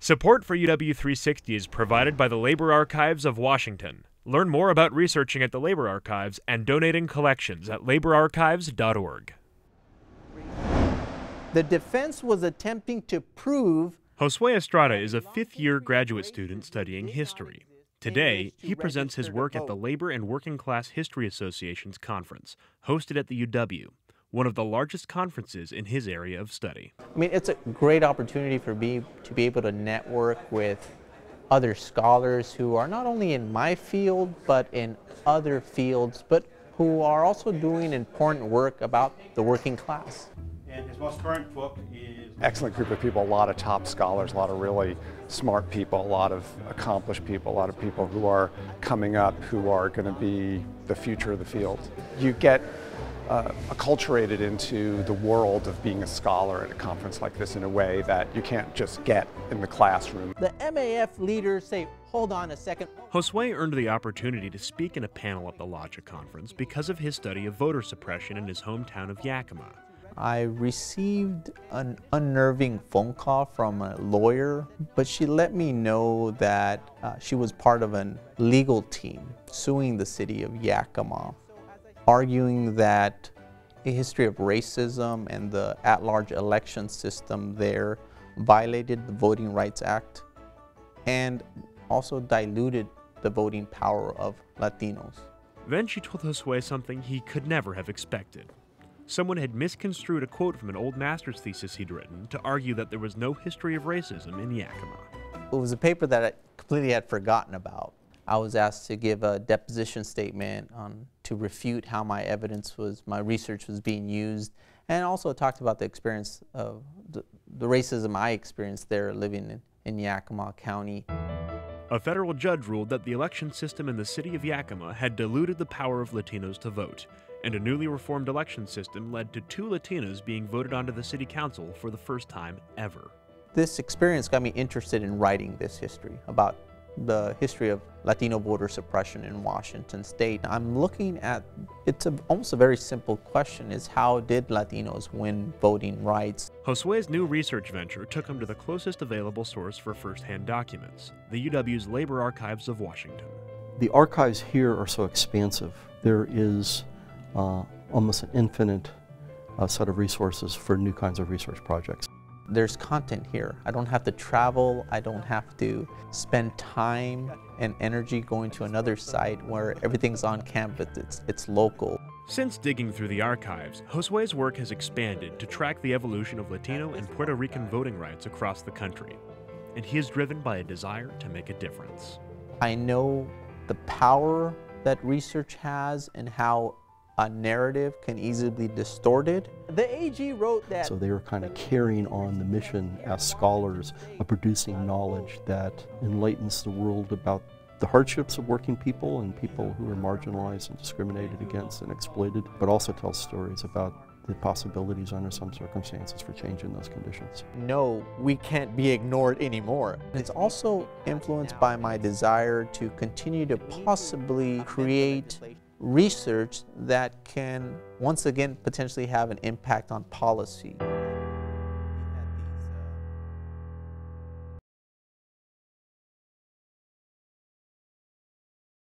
Support for UW360 is provided by the Labor Archives of Washington. Learn more about researching at the Labor Archives and donating collections at laborarchives.org. The defense was attempting to prove Josue Estrada is a fifth-year graduate student studying history. Today, he presents his work at the Labor and Working Class History Association's conference, hosted at the UW, one of the largest conferences in his area of study. I mean, it's a great opportunity for me to be able to network with other scholars who are not only in my field, but in other fields, but who are also doing important work about the working class. And his most current book is... Excellent group of people, a lot of top scholars, a lot of really smart people, a lot of accomplished people, a lot of people coming up who are going to be the future of the field. You get acculturated into the world of being a scholar at a conference like this in a way that you can't just get in the classroom. The MAF leaders say, hold on a second. Josue earned the opportunity to speak in a panel at the Lodge conference because of his study of voter suppression in his hometown of Yakima. I received an unnerving phone call from a lawyer, but she let me know that she was part of a legal team suing the city of Yakima, arguing that a history of racism and the at-large election system there violated the Voting Rights Act and also diluted the voting power of Latinos. Then she told Josue something he could never have expected. Someone had misconstrued a quote from an old master's thesis he'd written to argue that there was no history of racism in Yakima. It was a paper that I completely had forgotten about. I was asked to give a deposition statement to refute how my research was being used, and also talked about the experience of the racism I experienced there living in Yakima County. A federal judge ruled that the election system in the city of Yakima had diluted the power of Latinos to vote, and a newly reformed election system led to 2 Latinas being voted onto the city council for the first time ever. This experience got me interested in writing this history about the history of Latino voter suppression in Washington state. I'm looking at, almost a very simple question, is how did Latinos win voting rights? Josue's new research venture took him to the closest available source for first-hand documents, the UW's Labor Archives of Washington. The archives here are so expansive. There is almost an infinite set of resources for new kinds of research projects. There's content here. I don't have to travel. I don't have to spend time and energy going to another site where everything's on campus. It's local. Since digging through the archives, Josue's work has expanded to track the evolution of Latino and Puerto Rican voting rights across the country, and he is driven by a desire to make a difference. I know the power that research has and how a narrative can easily be distorted. The AG wrote that... So they were kind of carrying on the mission as scholars of producing knowledge that enlightens the world about the hardships of working people and people who are marginalized and discriminated against and exploited, but also tells stories about the possibilities under some circumstances for changing those conditions. No, we can't be ignored anymore. It's also influenced by my desire to continue to possibly create research that can once again potentially have an impact on policy.